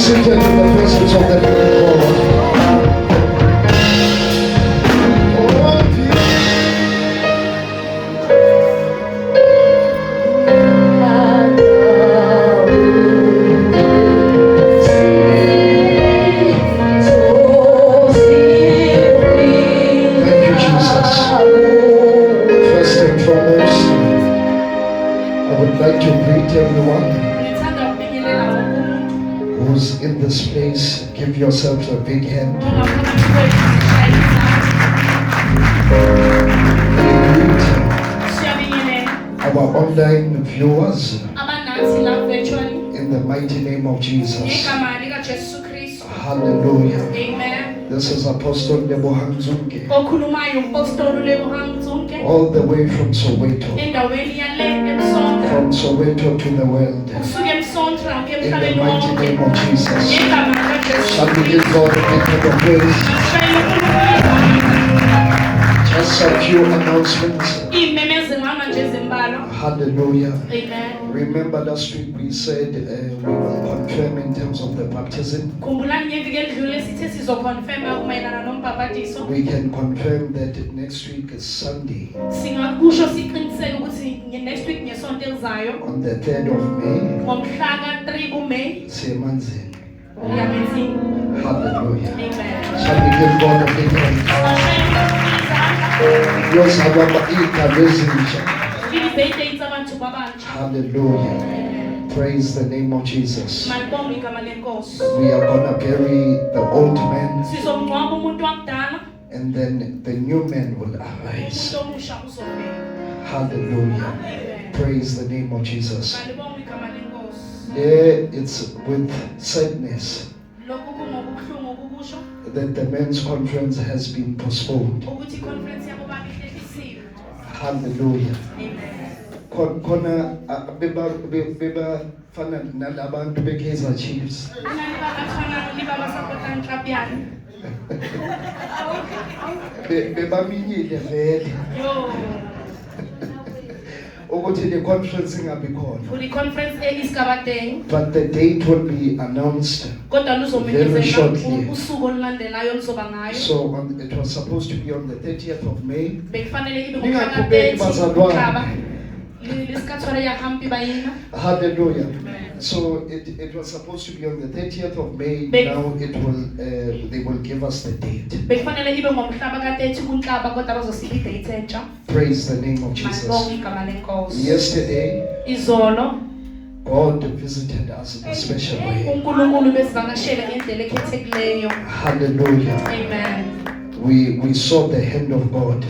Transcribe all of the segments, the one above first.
seated in the presence of the living God. Who's in this place, give yourselves a big hand. Our online viewers, in the mighty name of Jesus. Hallelujah. Amen. This is Apostle Lebohang Zunke, all the way from Soweto. From Soweto to the world. In the mighty name of Jesus. Shall we give God a big hand of praise? Just a few announcements. Hallelujah. Amen. Remember last week we said we will confirm in terms of the baptism. We can confirm that next week is Sunday. On the 3rd of May. Hallelujah. Amen. Shall we give God a big hand? Hallelujah. Praise the name of Jesus. We are gonna bury the old man, and then the new man will arise. Hallelujah. Praise the name of Jesus. There it's with sadness that the men's conference has been postponed. Hallelujah. Khona beba fana nalabantu beKaizer Chiefs. Bebaminyile vele. Ukuthi the conference ingabi khona. But the date will be announced very shortly. So it was supposed to be on the 30th of May. Hallelujah. So it was supposed to be on the 30th of May. Now it will they will give us the date. Praise the name of Jesus. Yesterday God visited us in a special way. Hallelujah. Amen. We saw the hand of God.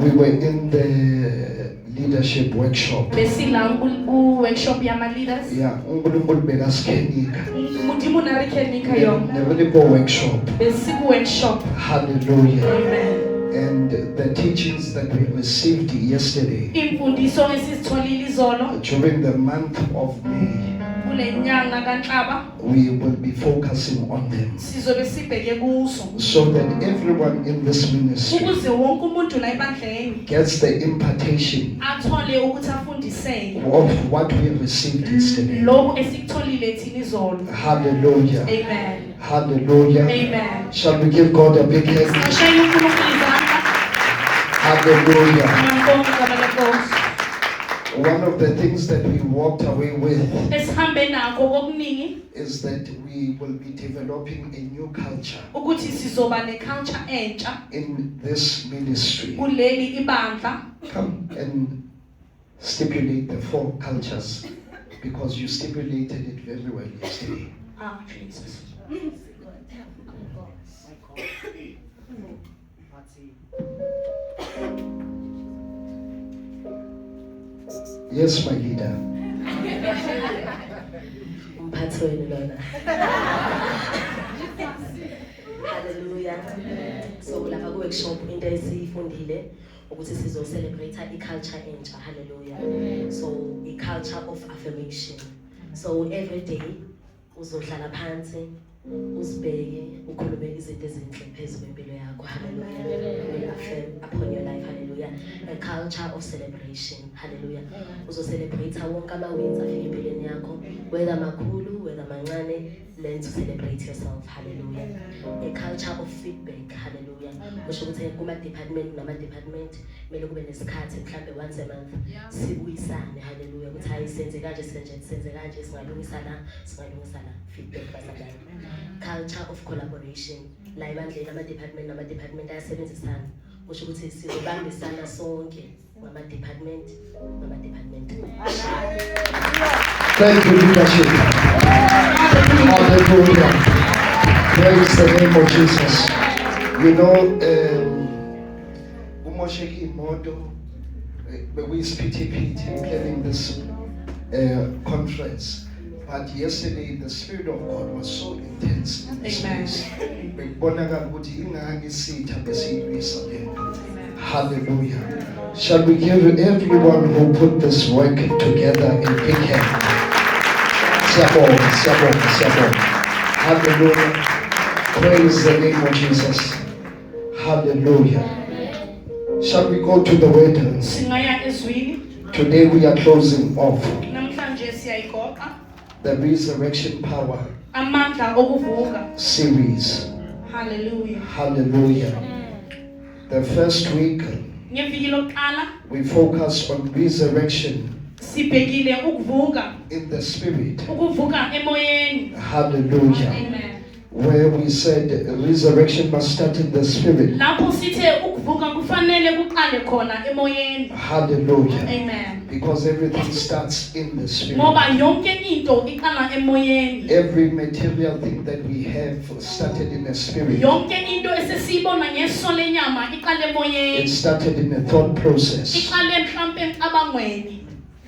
We were in the leadership workshop. Yeah, workshop. Hallelujah. Amen. And the teachings that we received yesterday during the month of May, we will be focusing on them so that everyone in this ministry gets the impartation of what we received yesterday. Hallelujah. Amen. Hallelujah. Amen. Shall we give God a big hand? Hallelujah. One of the things that we walked away with is that we will be developing a new culture in this ministry. Come and stipulate the 4 cultures, because you stipulated it very well yesterday. Ah, Jesus. Yes, my leader. Hallelujah. So lapha ku workshop into esifundile ukuthi sizo celebrate culture entsha. Hallelujah. So culture of affirmation. So every day uzohlala phansi uzibheke ukhulume izinto ezinhle phezulu kwempilo yakho. Hallelujah. Affirm upon your life. Hallelujah. A culture of celebration. Hallelujah. Uzo celebrate wonke ama wins afika empilweni yakho, whether makhulu, whether learn to celebrate yourself. Hallelujah. A culture of feedback. Hallelujah. Kusho ukuthi kuma department nama department kumele kube nesikhathi mhlambe once a month sibuyisane. Hallelujah. Ukuthi hayi senze kanje senze kanje singalungisa la. Feedback bazalwane. Culture of collaboration. La ibandleni ama department ayasebenzisana. Kusho ukuthi sizobambisana sonke ngama department. Thank you, leadership. Hallelujah. Praise the name of Jesus. You know, Umosheki Modo, we PTP planning this conference. But yesterday, the Spirit of God was so intense in this place. Hallelujah. Shall we give everyone who put this work together a big hand? Sabo. Hallelujah. Praise the name of Jesus. Hallelujah. Shall we go to the word? Today we are closing off the resurrection power series. Hallelujah. The first week we focused on resurrection in the spirit. Hallelujah. Amen. Where we said resurrection must start in the spirit. Hallelujah. Amen. Because everything starts in the spirit. Every material thing that we have started in the spirit. It started in a thought process.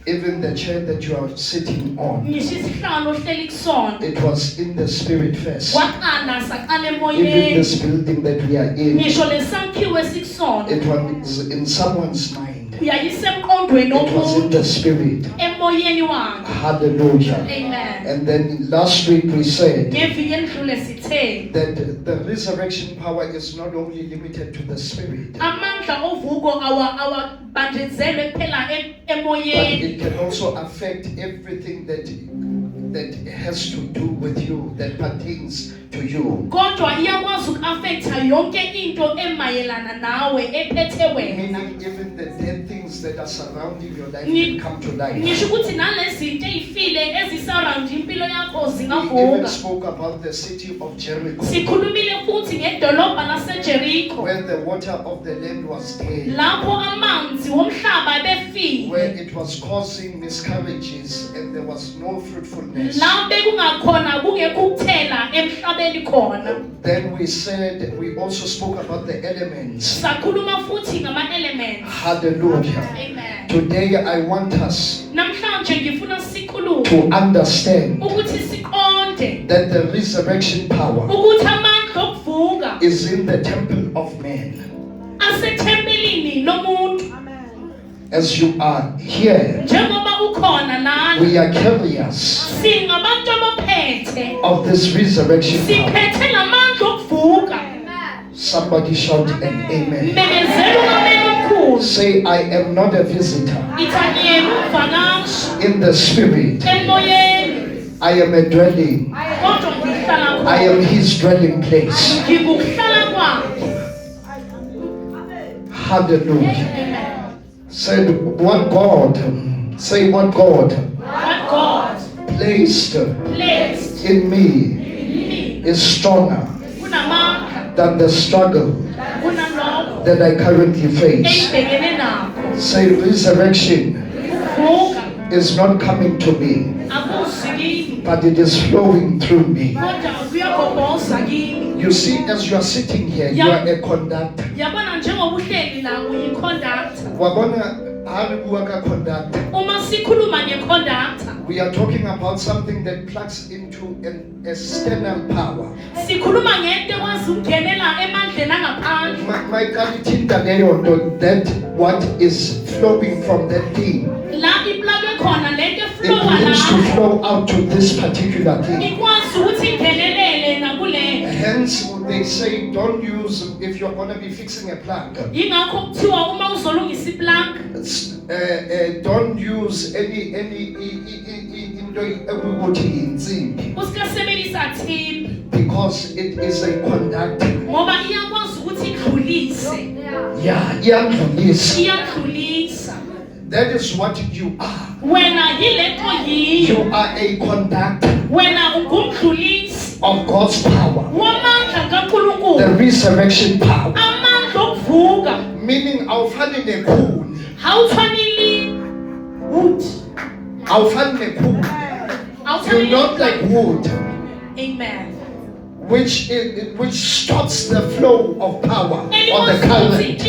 Even the chair that you are sitting on, it was in the spirit first. Even this building that we are in, it was in someone's mind. It was in the spirit. Hallelujah. Amen. And then last week we said that the resurrection power is not only limited to the spirit, but it can also affect everything that has to do with you, that pertains to you. Meaning even the dead things that are surrounding your life can come to life. We even spoke about the city of Jericho, where the water of the land was dead, where it was causing miscarriages and there was no fruitfulness. Then we said, we also spoke about the elements. Hallelujah. Amen. Today I want us to understand that the resurrection power is in the temple of man. As you are here, we are carriers of this resurrection power. Somebody shout an amen. Say, I am not a visitor in the spirit. I am a dwelling. I am his dwelling place. Hallelujah. Say what God placed in me is stronger than the struggle that I currently face. Say resurrection is not coming to me, but it is flowing through me. You see, as you are sitting here, you are a conductor. We are talking about something that plugs into an external power. That what is flowing from that thing, it needs to flow out to this particular thing. Hence, they say don't use, if you're going to be fixing a plug, don't use any Because it is a conductor. Yeah, that is what you are. You are a conductor of God's power. The resurrection power. Meaning awufani nekhuni. Awufani nekhuni. You're not like wood. Amen. Which stops the flow of power on the current.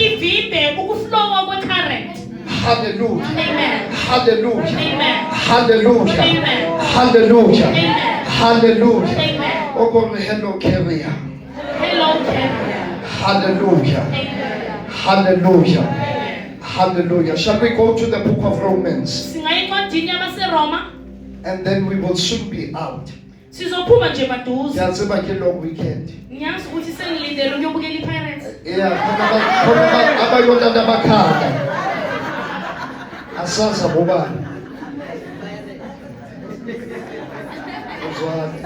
Hallelujah. Amen. Hallelujah. Amen. Hallelujah. Amen. Hallelujah. Amen. Hallelujah. Amen. Oh, hello, carrier. Hello, carrier. Hallelujah. Amen. Hallelujah. Amen. Hallelujah. Shall we go to the book of Romans? And then we will soon be out. Yaziba ke long weekend. Yeah, abayolanda bakhanda. Asaza bobani. Uzwani.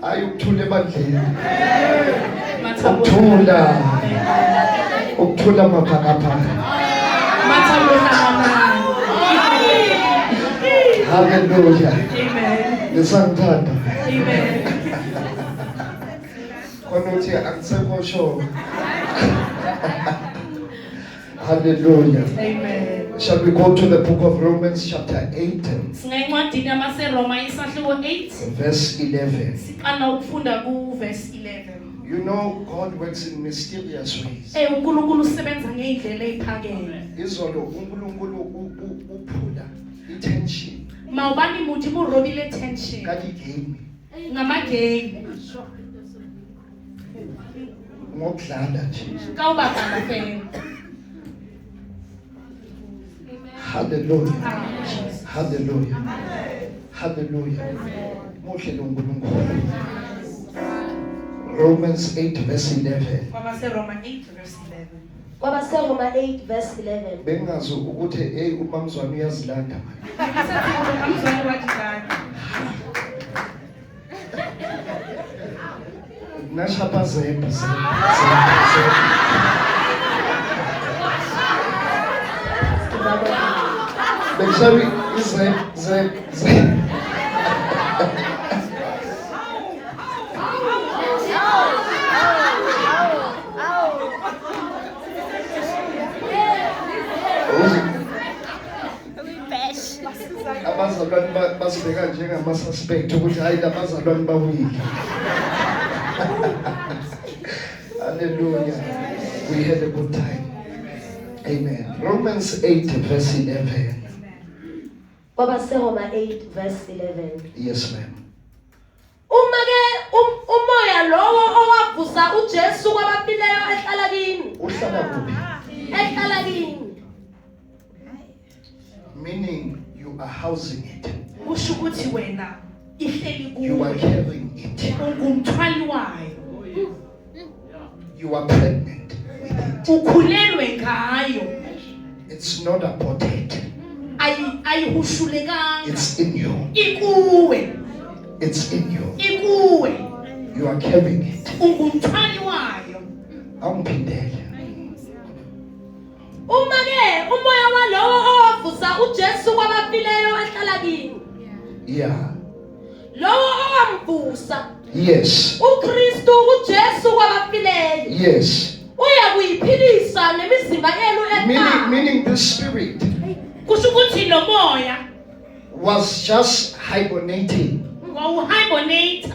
Ayukuthula ebandleni. Ukuthula maphakaphaka. Hallelujah. Amen. Ngisangithanda. Amen. Konuthi akusekho sho. Hallelujah. Amen. Shall we go to the book of Romans chapter 8 verse 11. You know, God works in mysterious ways. Izolo uNkulunkulu uphula tension. Mawubani muthi murobile tension. Kali game. Ngamagame. Ngokudlala nje. Kawubadlala phela. Hallelujah. Hallelujah. Hallelujah. Muhle lo uNkulunkulu. Romans 8 verse 11. Roma 8 verse 11. Roma 8 verse 11. Bengazi ukuthi umamzwana uyazilanda manje. Umamzwana wajilanda. Nashapa zembe. Bengazi zembe. Abazalwane basibeka njengama suspect ukuthi hayi labazalwane bawile. Hallelujah. We had a good time. Amen. Romans 8 verse 11. Roma 8 verse 11. Yes, ma'am. Umoya lowo owavusa uJesu kwabafileyo ehlala kini. Uhlala kuphi? Ehlala kini. Meaning you are housing it. Kusho ukuthi wena ihleli kuwe. You are carrying it. Ungumthwali wayo. You are pregnant with it. Ukhulelwe ngayo. It's not aborted. Ayihushulekanga. It's in you. Ikuwe. It's in you. Ikuwe. You are carrying it. Ungumthwali wayo. Awuphindele. Uma-ke umoya walowo owavusa uJesu kwabafileyo ehlala kini. Yeah. Lowo owamvusa. Yes. uKristu uJesu kwabafileyo. Yes. Uyakuyiphilisa nemizimba yenu ekhaya. Meaning the spirit Kusho ukuthi lo moya was just hibernating wawuhibernate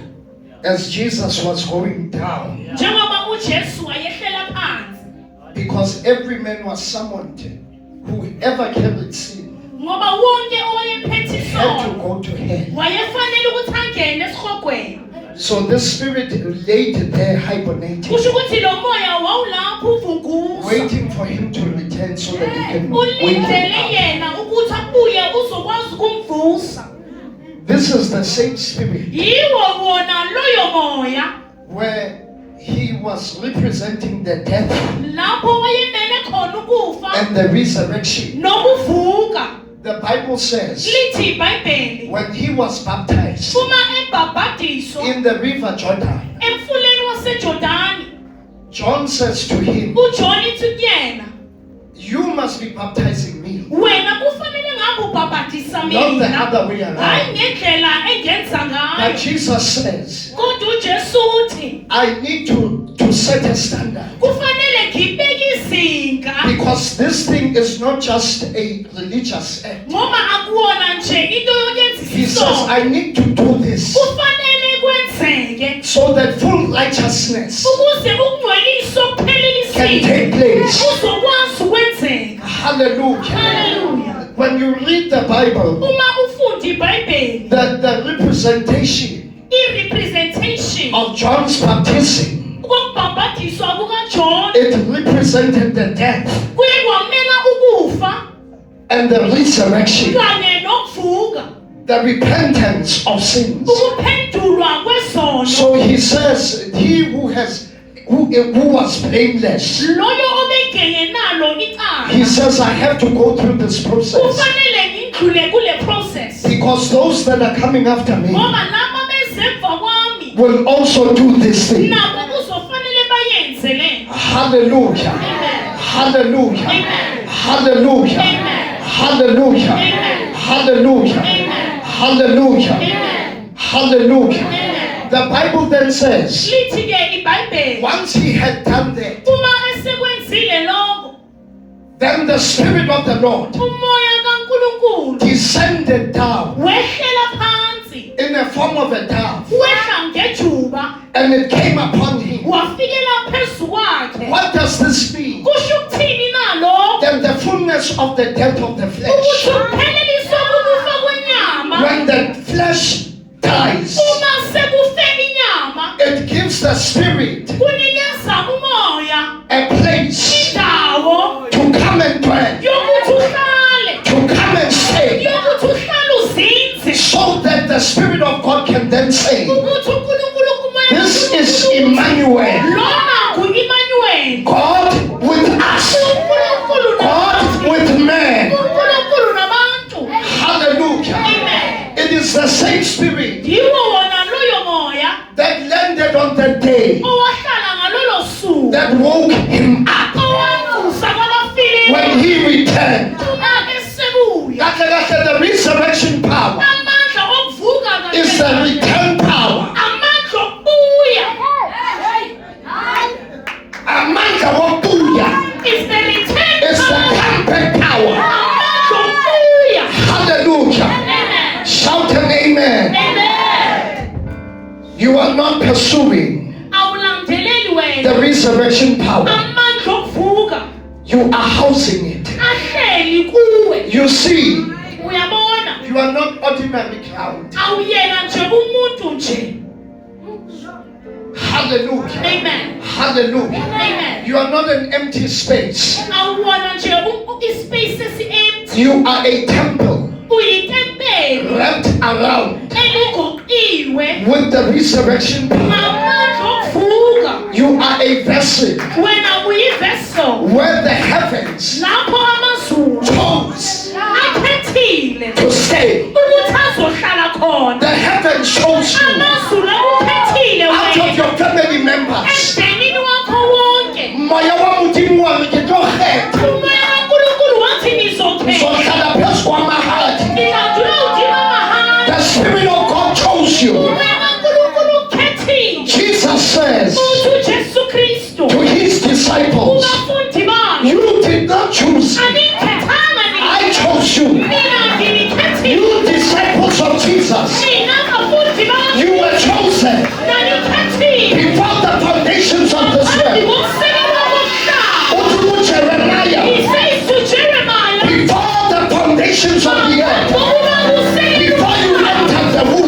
as Jesus was going down. njengoba uJesu ayehlela phansi. Because every man was summoned whoever carried sin Ngoba wonke owayephethe had to isono go to hell. wayefanele ukuthi angene esihogweni. So the spirit laid there hibernating, Kusho ukuthi lo moya wawulapho uvunguza. waiting for him to return so that he can wake Ulindele him up. yena ukuthi abuye uzokwazi ukumvusa. This is the same spirit Yiwo wona loyo moya where he was representing the death lapho wayemele khona ukufa and the resurrection nokuvuka. The Bible says lithi iBhayibheli when he was baptized uma ebhabhadiswa in the river Jordan, emfuleni waseJordani, John says to him, uJohn ithi kuyena, you must be baptizing me, wena kufanele ngabe ubhabhadisa not the mina, other way hayi around. ngendlela engenza But ngayo. Jesus says, Kodwa uJesu uthi I need to set a standard, kufanele ngibeke izinga because this thing is not just a religious act. ngoba akuwona nje into yokwenzisa He says, isono. I need to do this Kufanele kwenzeke so that full righteousness ukuze ukungcweliswa kuphelele can isimo take place. uzokwazi ukwenzeka. Hallelujah. Hallelujah. When you read the Bible, Uma ufunda iBhayibheli, the representation i-representation of John's baptism, kokubhabhadiswa kukaJohn it represented the death kuye kwamela ukufa and the resurrection, kanye nokuvuka, the repentance of sins. ukuphendulwa kwesono. So he says, he who was blameless, Loyo obengenalo icala he says, I have to go through this process kufanele ngidlule kule process because those that are coming after me ngoba laba bezemva kwami will also do this thing. nabo kuzofanele bayenze le. Hallelujah. Amen. Hallelujah. Amen. Hallelujah. Amen. Hallelujah. Amen. Hallelujah. Amen. Hallelujah. Amen. Hallelujah. Amen. The Bible then says, Lithi ke iBhayibheli once he had done that, uma esekwenzile lokho, then the Spirit of the Lord umoya kaNkulunkulu descended down wehlela phansi, in the form of a dove, wehla ngejuba, and it came upon him. wafikela phezu kwakhe. What does this mean? Kusho ukuthini na lokho? Then the fullness of the death of the Ukuthi flesh. ukupheleliswa kokufa kwenyama, When the flesh dies, uma sekufe inyama, it gives the Spirit kunikeza umoya a place indawo to come and dwell, yokuthi uhlale, to come and stay, yokuthi uhlale uzinze, so that the Spirit of God can then say, ukuthi uNkulunkulu kumoya this is Emmanuel, lona ngu-Emmanuel, God with us, uNkulunkulu God nabantu, with man. uNkulunkulu nabantu. Hallelujah. Amen. It is the same Spirit Yiwo wona loyo moya that landed on the day owahlala ngalolo suku, that woke him up owavusa kwabafileyo when he returned. uma esebuya. Kahle kahle, the resurrection power Amandla okuvuka is the kahle, return power. amandla okubuya, Amandla wokubuya is the return is the power. comeback power. Amandla okubuya. Hallelujah. Amen. Shout an amen. Amen. You are not pursuing Awulandeleli wena the resurrection power. amandla okuvuka, You are housing it. ahleli kuwe. You see, Uyabona, you are not ordinary cloud. awuyena nje umuntu nje. Hallelujah. Amen. Hallelujah. Amen. You are not an empty space. Awubona nje ispace esi-empty, You are a temple uyitempeli wrapped around eligoqiwe with the resurrection power. ngamandla okuvuka. You are a vessel Wena uyivessel where the heavens lapho amazulu chose akhethile to stay. ukuthi azohlala khona. The heavens chose you Amazulu akukhethile out of wena your family members. emndenini wakho wonke. Moya wa Modimo wa re ke tlo kgetha. Umoya kaNkulunkulu wathi nizokhetha, Uzohlala phezu kwamahadi. nizadlula udima mahali. The Spirit of God chose you. Umoya kaNkulunkulu ukhethile. Jesus says Uthi uJesu Kristu to his disciples, kubafundi bakhe, you did not choose me. anikhethanga I nina, chose you. mina nginikhethile. You disciples of Jesus, Nina bafundi bakhe, you were chosen nanikhethile. before the foundations of this Phambi world. kokusekelwa komhlaba. Uthi Jeremiah, He says to Jeremiah, before the foundations of the earth, ngokuba kusekelwa before you entered the womb,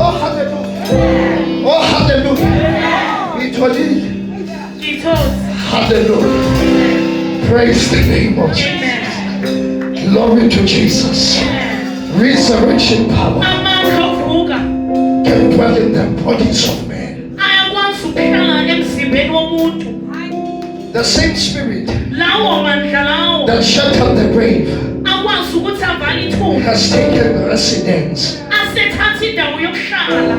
Oh, hallelujah. Oh, hallelujah. Hallelujah. Praise the name of Jesus. Glory to Jesus. Resurrection power can dwell in the bodies of men. The same spirit that shut up the grave has taken residence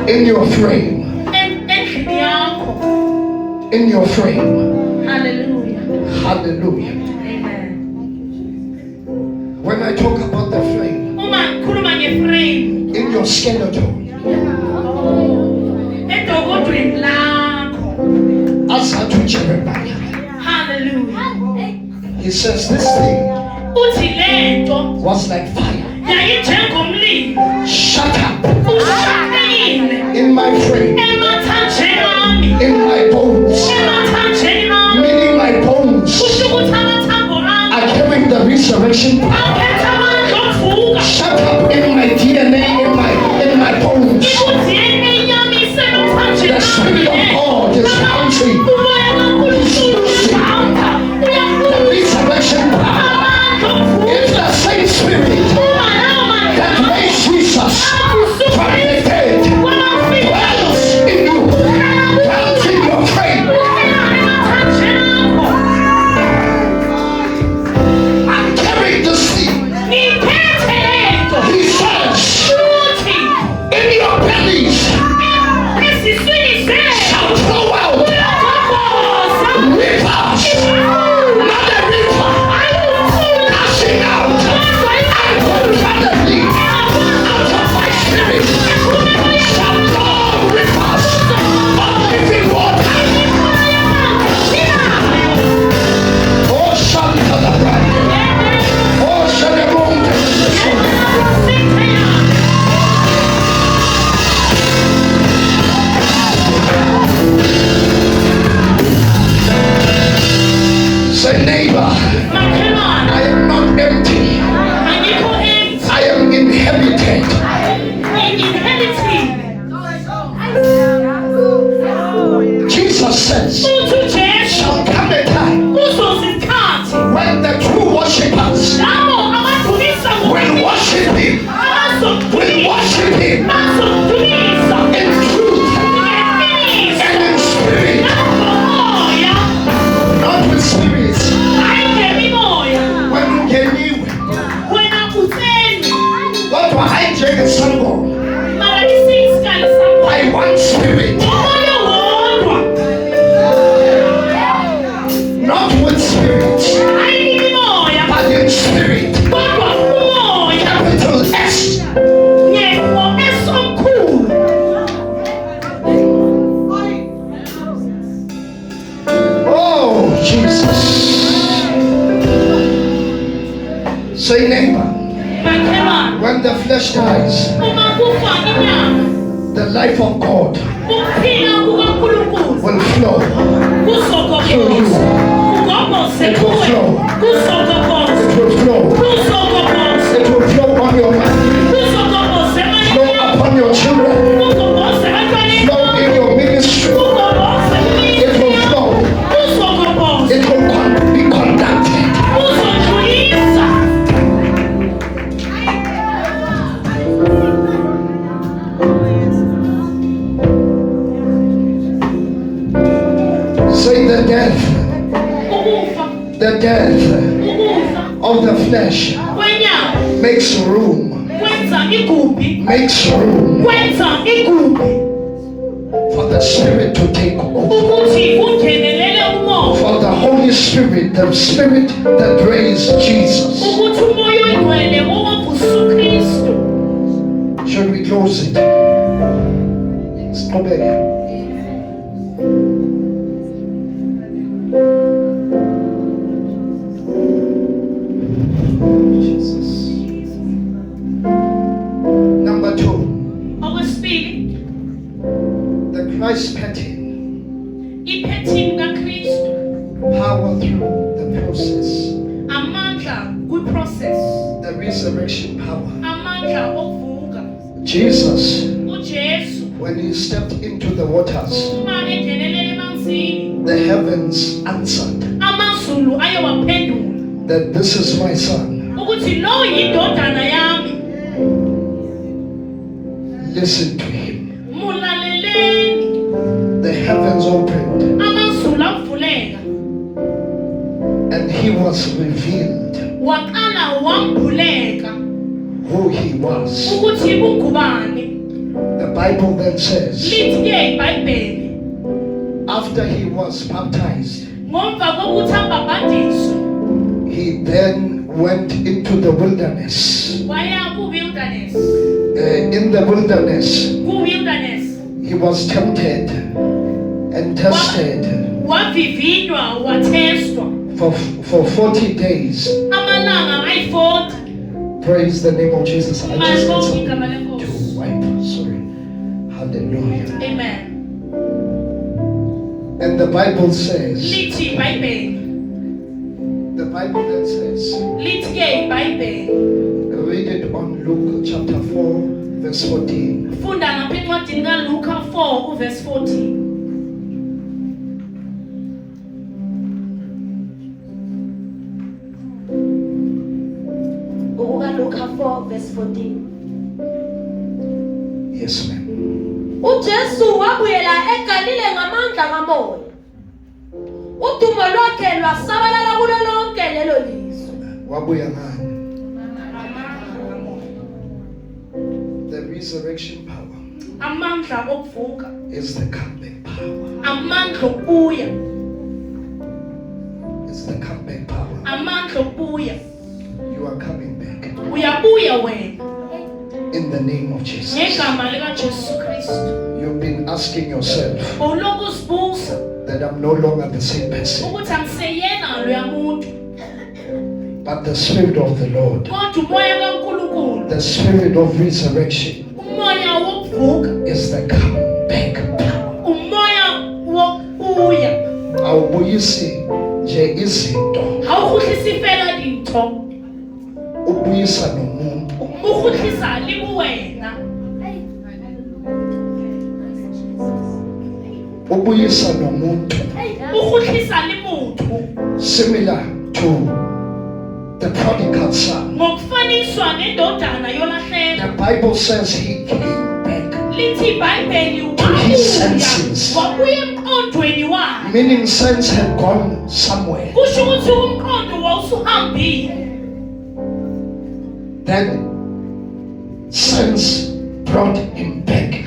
in your frame. In your frame. Hallelujah. Hallelujah. Amen. When I talk about the frame, in your skeleton, as I to Jeremiah, hallelujah. He says this thing was like fire. Shut up in my frame, in my bones, meaning my bones are carrying the resurrection power. Shut up in my DNA, in my bones. The Spirit of God is bouncing. The resurrection power. It's the same Spirit that raised Jesus from the dead. Dwells in you. Dwells in your frame. I'm carrying the seed. He says, in your bellies shall flow out rivers. Not a river. Gushing out uncontrollably out of my spirit shall flow rivers of living water. Oh, Shantalabra. Oh, Shalamonte. Say, neighbor, I am not empty. I am inhabited. Jesus says, shall come a time when the true worshippers will worship Him. Will worship Him in truth and in spirit, not with spirits. When you get me, what do I drink a sample? By one spirit, not with spirits, but in spirit. Capital S. Oh, Jesus. Say, neighbor, when the flesh dies, the life of God will flow through you. It will flow. It will flow. It will flow on your mind. Flow upon your children. Flow in your ministry. It will flow. It will be conducted. Say the death of the flesh makes room for the Spirit to take over. For the Holy Spirit, the Spirit that raised Jesus. Should we close it? Stop it. Number 2, the Christ pattern, power through the process, the resurrection power. Jesus when he stepped into the waters, the heavens answered that this is my son. Listen to him. The heavens opened and he was revealed who he was. The Bible then says, after he was baptized, he then went into the wilderness. In the wilderness, he was tempted and tested for 40 days. Praise the name of Jesus. I just need something to wipe. Sorry. Hallelujah. Amen. And the Bible says, the Bible then says, read it on Luke chapter 4 verse 14. Luka 4 verse 14. Luka 4 verse 14. Yes, ma'am. uJesu wabuyela eGalile ngamandla kaMoya. Udumo lwakhe lwasabalala kulo lonke lelo lizwe. Wabuya ngani? The resurrection power Amandla okuvuka is the comeback power. amandla okubuya. It's the comeback power. Amandla okubuya. You are coming back Uyabuya wena in the name of Jesus. ngegama likaJesu Kristu. You've been asking yourself Uloku sibuza that I'm no longer the same person, ukuthi angiseyena loya muntu, but the Spirit of the Lord, kodwa umoya kaNkulunkulu, the Spirit of resurrection, umoya wokuvuka, is the comeback power. umoya wokubuya. Awubuyisi nje izinto, Awukhuhlisi ifela dinto, ubuyisa nomuntu. ukhuhlisa libuwena, Ubuyisa nomuntu. ukhuhlisa limuntu. Similar to the prodigal son. Ngokufaniswa nendodana The yolahleka, Bible says he came back, lithi iBhayibheli his senses. wabuya emqondweni wakhe. meaning sense had gone somewhere. Kusho ukuthi umqondo wawusuhambile. Then sense brought him back.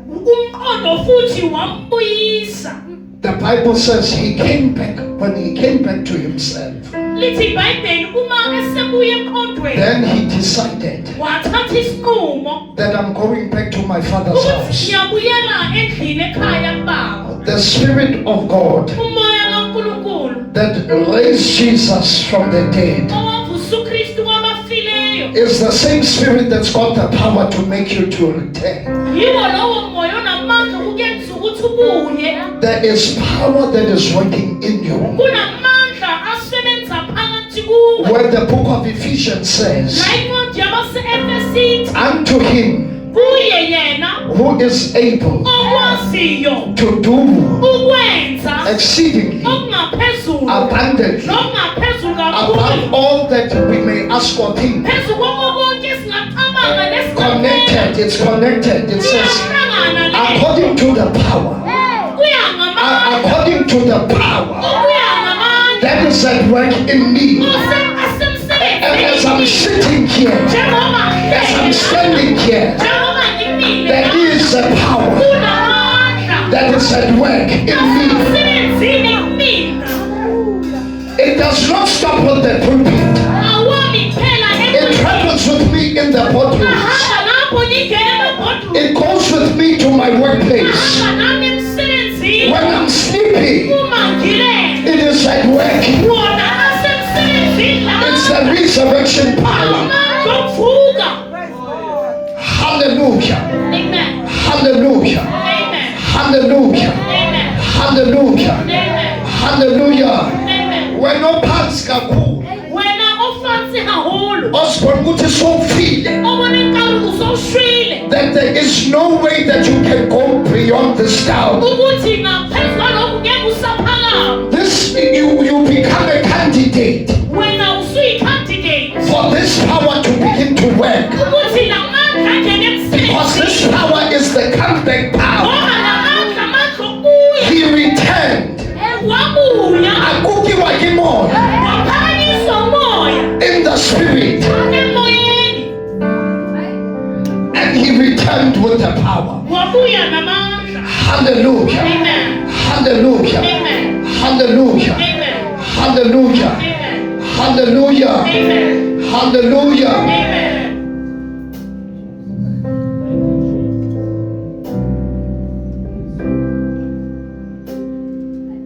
Umqondo futhi wambuyisa. The Bible says he came back. When he came back to himself, Lithi iBhayibheli uma esebuya emqondweni, then he decided wathatha isinqumo that I'm going back to my father's ukuthi house. ngiyabuyela endlini ekhaya kubaba. The Spirit of God Umoya kaNkulunkulu that raised Jesus from the dead owavusa uKristu kwabafileyo, is the same Spirit that's got the power to make you to return. yiwo lowo moya onamandla ukuyenza ukuthi ubuye. There is power that is working in you. Kunamandla asebenza phakathi kuwe. When the book of Ephesians says, La incwadi yabase-Efesithi, unto him kuye yena who is able okwaziyo to do ukwenza exceedingly okungaphezulu abundantly nokungaphezulu above kakhulu, all that we may ask or think. phezu kokho konke esingacabanga Connected, it's connected. It says, kuyahlangana le according to the power, kuya ngamandla, according to the power kuya ngamandla that is at work in me. And as I'm asemsebenzini. sitting here, Njengoba as I'm standing here, njengoba ngimile there is a power kunamandla that is at work in me. asemsebenzini kumina. It does not stop with the pulpit. Awami phela It emini. travels with me in the boardrooms. Ahamba lapho ngingena ebhodroom. It goes with me to my workplace. Ahamba nami emsebenzini. When I'm sleeping, Uma ngilele, it is at work. wona asemsebenzini la. It's the resurrection power. Amandla okuvuka. Hallelujah. Amen. Hallelujah. Amen. Hallelujah. Amen. Hallelujah. Amen. Hallelujah. Amen. Wena ophansi kakhulu Wena ofansi haholo, osibona ukuthi sowufile, obona inkalo usowushwile, that there is no no way that you can go beyond this down. ukuthi ngaphezu kwalokho ngeke usaphakama. This you become a candidate Wena usuyi-candidate for this power to begin to work. ukuthi la mandla angene Because this emsebenzini. power is the comeback power. Ngoba la mandla amandla okubuya. He returned. Wabuya. Akukiwa kimoya Waphakanyiswa umoya. in the spirit. Emoyeni. And he returned with the power. Wabuya namandla. Hallelujah. Amen. Hallelujah. Amen. Hallelujah. Amen. Hallelujah. Amen. Hallelujah. Amen. Hallelujah. Amen.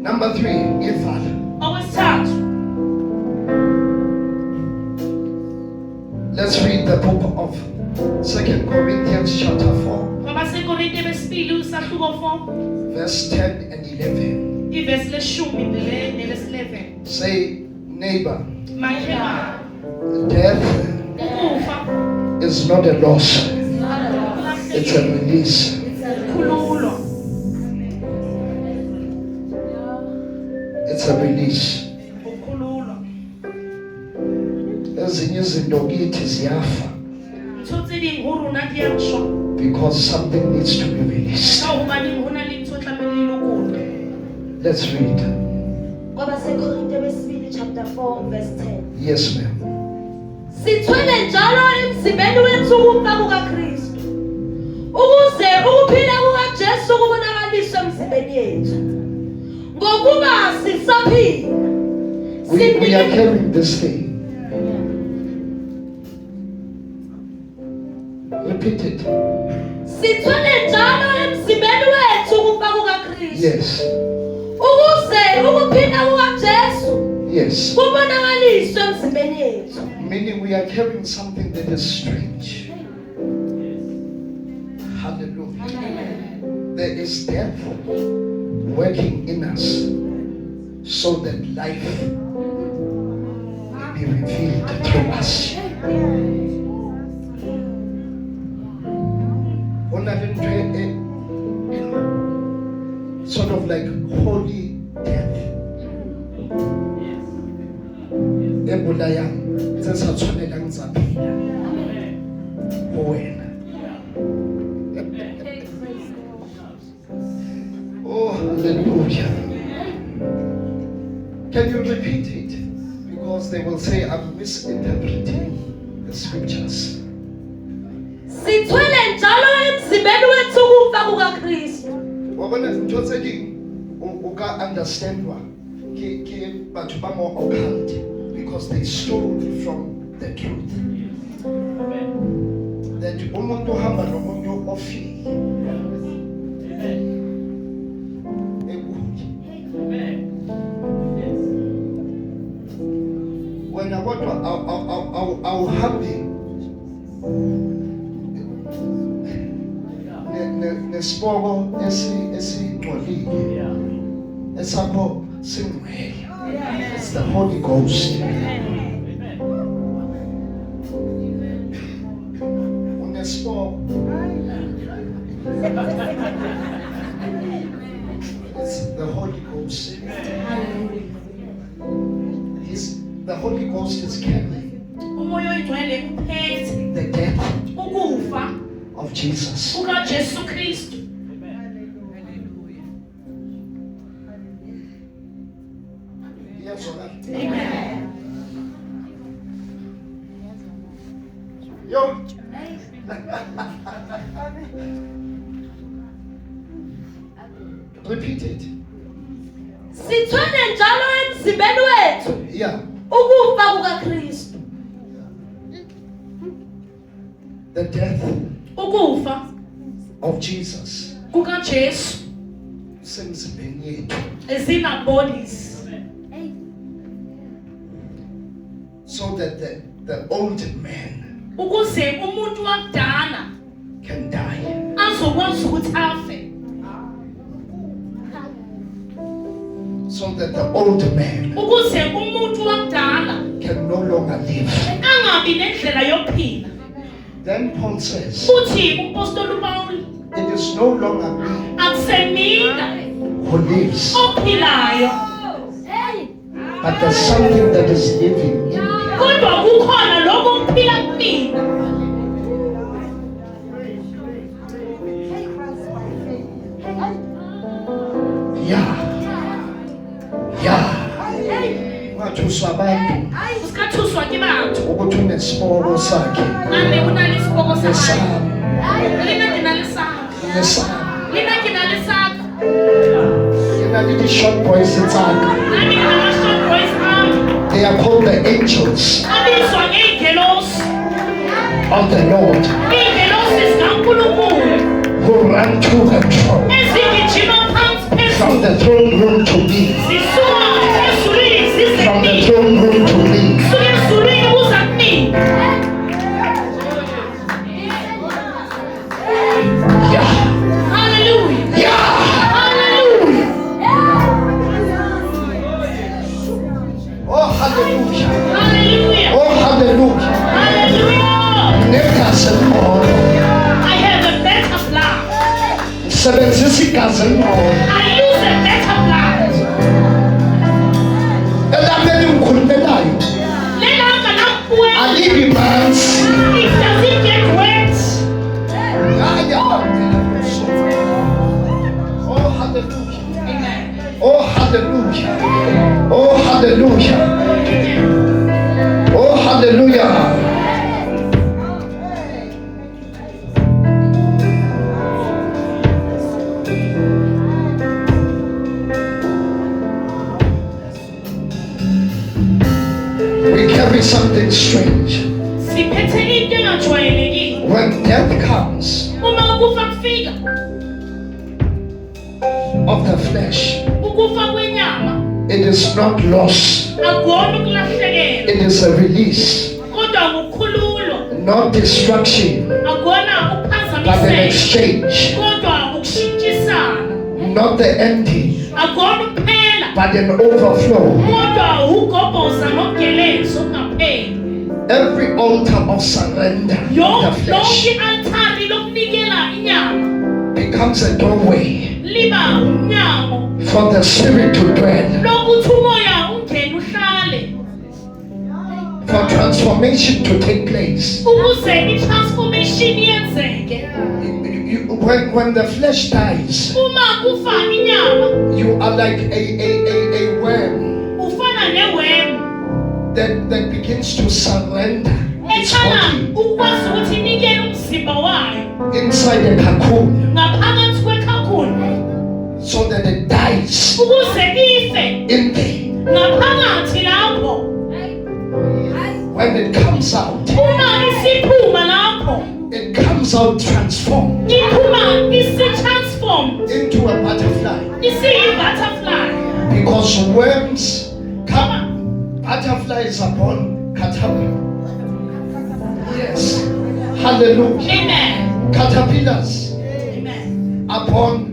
Number 3, Ifat. Okwesithathu. Let's read the book of 2 Corinthians chapter 4, Kwabasekorinte besibili usahluko 4 verse 10 and 11. ivesi leshumi nelesi-11. Say, neighbor, Makhelwane, death ukufa is not a loss, it's a release. khululo. It's a release. Ukukhululwa. Ezinye izinto kithi ziyafa Ntho dinghuru na di a shwa. because something needs to be released. Ka hobane ho na le ntho tlamehile e lokolwe. Let's read. Kwabasekorinte besibili chapter 4 verse 10. Yes, ma'am. Sithwele njalo emzimbeni wethu ukufa kukaKristu, ukuze ukuphila kukaJesu kubonakaliswe emzimbeni yethu. Ngokuba sisaphila, We are carrying this thing. Repeat it. sithwele njalo emzimbeni wethu ukufa kukaKristu, Yes. ukuze ukuphila kukaJesu Yes. kubonakaliswe emzimbeni yethu. Meaning we are carrying something that is strange. Hallelujah. There is death working in us so that life may be revealed through us. Sort of like holy death. Ebulayang tse sa tshwanelang tsa phela ho wena. Oh, hallelujah. Can you repeat it? Because they will say I'm misinterpreting the scriptures. Sithwele njalo emzimbeni wethu ukufa kukaKristu. Wabona ntho tse ding o ka understandwa ke batho ba mo occult because they stole from the truth. That umuntu hamba nomuntu ofile. Wena kodwa awuhambi nesiboko esingcolile esakho singcwele. It's the Holy Ghost. Unesiboko. It's the Holy Ghost. The Holy Ghost is carrying Umoya oyingcwele uphethe the death ukufa of Jesus. kukaJesu Kristu. Yes, or not? Amen. Yo. Repeat it. Sithwele njalo emzimbeni wethu Yeah. ukufa kukaKristu. The death Ukufa of Jesus. kukaJesu Semzimbeni yethu. is in our bodies. So that the old man Ukuze umuntu wakudala can die. azokwazi ukuthi afe. So that the old man Ukuze umuntu wakudala can no longer live. angabi nendlela yokuphila. Then Paul says, Futhi umpostoli uPaul it no longer me who lives, but there's something that is living in me. Ungathuswa abantu ukuthi unesibongo sakhe the short boys they are called the angels of the Lord who run to and fro from the throne room to me, from the throne room to me. I use a better blood. It doesn't get wet. Oh hallelujah. Amen. Oh hallelujah. Oh hallelujah. Oh hallelujah. Something strange. When death comes of the flesh, it is not loss, it is a release, not destruction, but an exchange, not the ending, but an overflow. Every altar of surrender the flesh becomes a doorway for the spirit to dwell, for transformation to take place. When the flesh dies, you are like a worm that begins to surrender its body inside the cocoon, so that it dies in there. When it comes out, it comes out transformed into a butterfly. Because worms come, butterflies upon caterpillar. Yes. Hallelujah. Amen. Caterpillars. Amen. Upon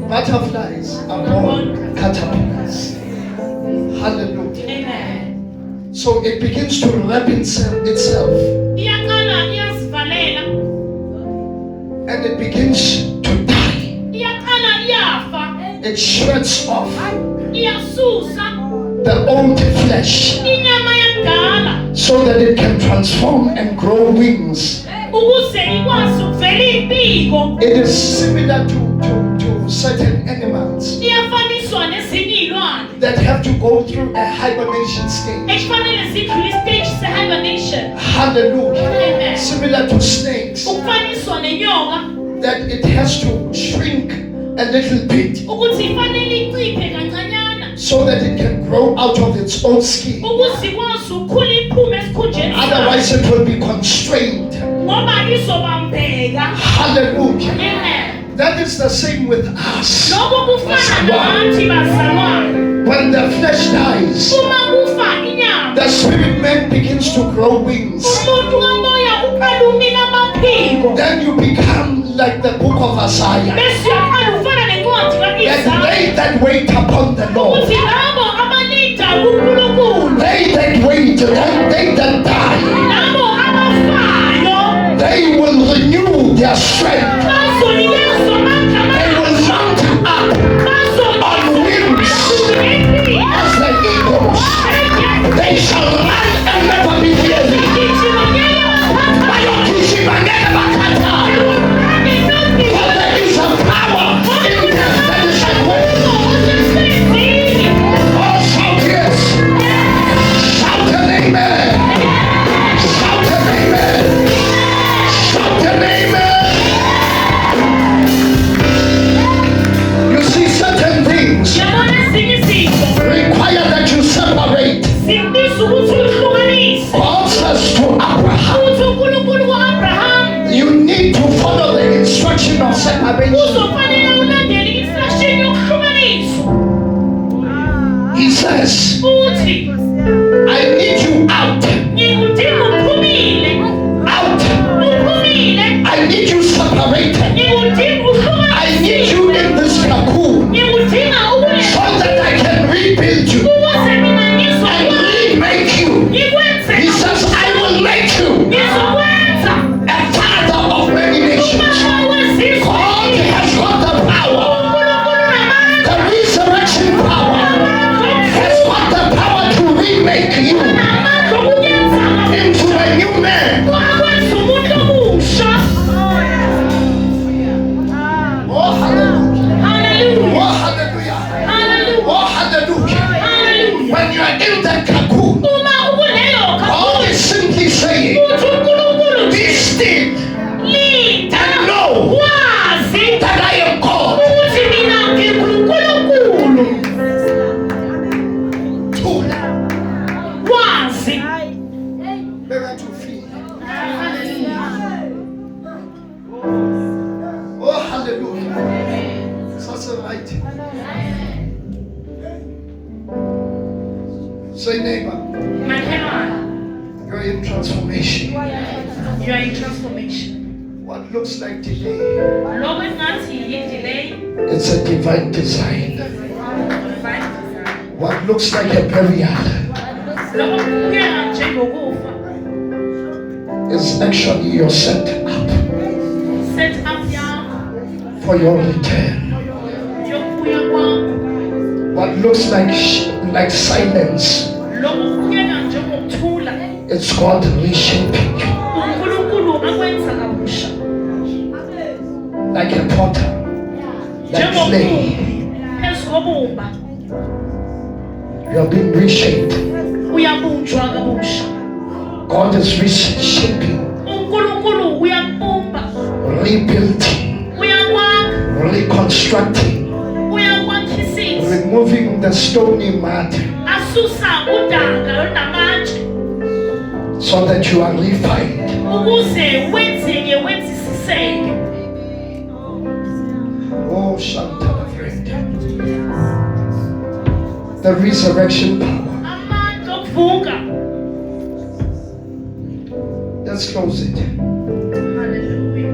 butterflies upon caterpillars. Hallelujah. Amen. So it begins to wrap itself and it begins to die. It shreds off the old flesh so that it can transform and grow wings. It is similar to certain animals that have to go through a hibernation stage. Hallelujah. Amen. Similar to snakes, that it has to shrink a little bit so that it can grow out of its own skin. Otherwise it will be constrained. Hallelujah. Amen. That is the same with us. When the flesh dies, the spirit man begins to grow wings. Then you become like the book of Isaiah. That they that wait upon the Lord, they that wait, they that die, they will renew their strength. They will mount up on wings as the eagles. They shall run and never be weary. For there is a power in them that is at work. Oh, shout yes. Shout an amen. Shout an amen. Shout an amen. You see, certain things require that you separate. God says to Abraham, you need to follow the instruction of separation. He says, I need you out. Out. I need you separated. I need you in this cocoon so that I can rebuild you and remake you. He says, I will make you a father of many nations. God has got the power, the resurrection power, has got the power to remake you into a new man. Oh, hallelujah. Oh, hallelujah. Oh, hallelujah. When you are in that cocoon, God is simply saying, be still and know that I am God. Better to feel. Oh, hallelujah. That's right. Say, neighbor, you're in transformation. You are in transformation. What looks like delay, Delay. it's a divine design. What looks like a burial is actually your set up for your return. What looks like silence, it's called reshaping. Like a potter, like clay, you are being reshaped. God is reshaping, rebuilding, reconstructing, removing the stony mud so that you are refined. Oh, Shanta, friend. The resurrection power. Let's close it. Hallelujah.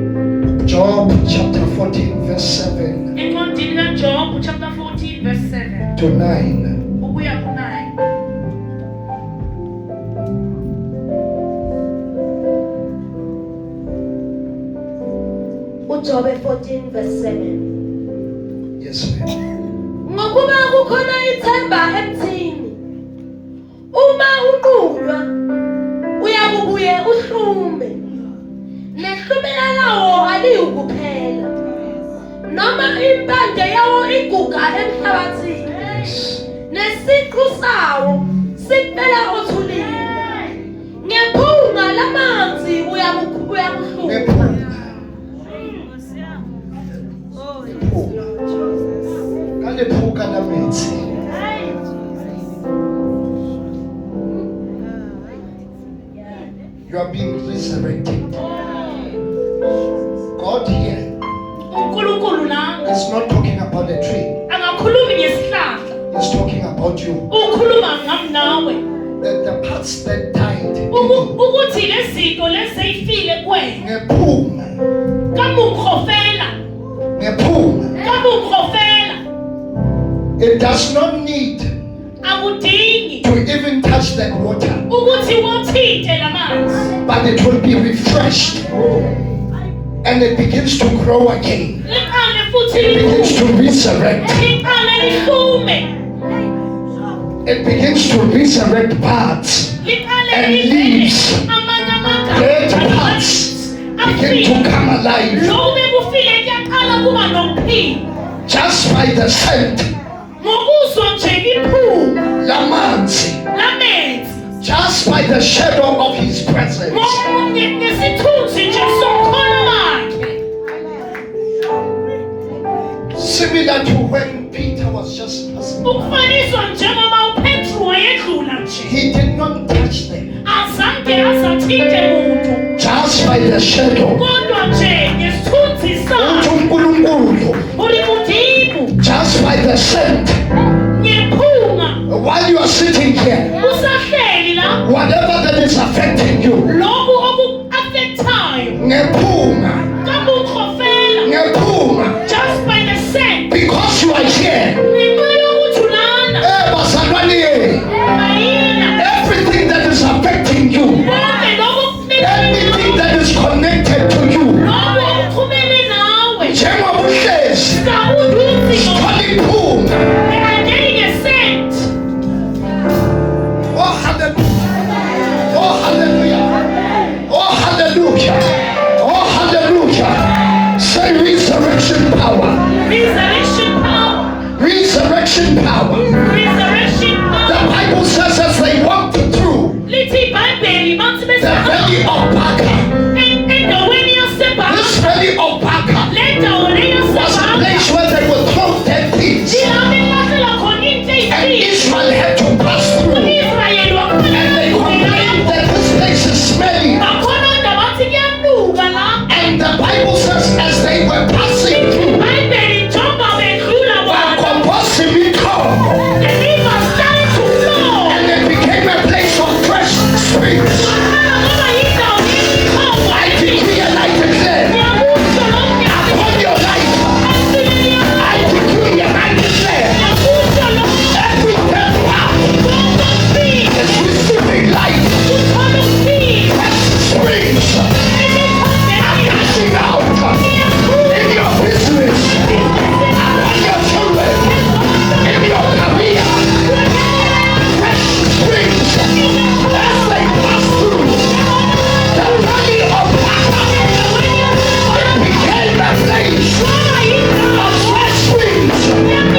Job chapter 14 verse 7 Job chapter 14 verse 7 to 9. Job 14 verse 7. Yes, ma'am. Ngokuba kukhona ithemba emthini. Uma unqulwa uyakubuye uhlume. Nehlumela lawo alikuphela. Noma impande yawo iguga emhlabathini. Nesiqu sawo siphela othulini. Ngephunga lamanzi uyakuhluma. You are being resurrected. God here is not talking about a tree. He's talking about you. That the parts that died it does not need to even touch that water, but it will be refreshed And it begins to grow again. It begins to resurrect. It begins to resurrect parts and leaves. Dead parts begin to come alive. Just by the scent. Lamanzi. Just by the shadow of his presence. Similar to when Peter was just passing by. He did not touch them. Just by the shadow. Just by the scent. While you are sitting here, whatever that is affecting you, just by the scent, because you are here, everything that is affecting you, anything that is connected to you, power. The Bible says as they walked through the valley of Baca, this valley of Baca was a place where they would throw dead things, and Israel had to pass through, and they complained that this place is smelly, and the Bible says as they were passing through, and it became a place of fresh springs. I decree and I declare upon your life, I decree and I declare every dead path is receiving life. Fresh springs are gushing out in your business, upon your children, in your career. Fresh springs as they pass through the valley of Baca. It became a place of fresh springs.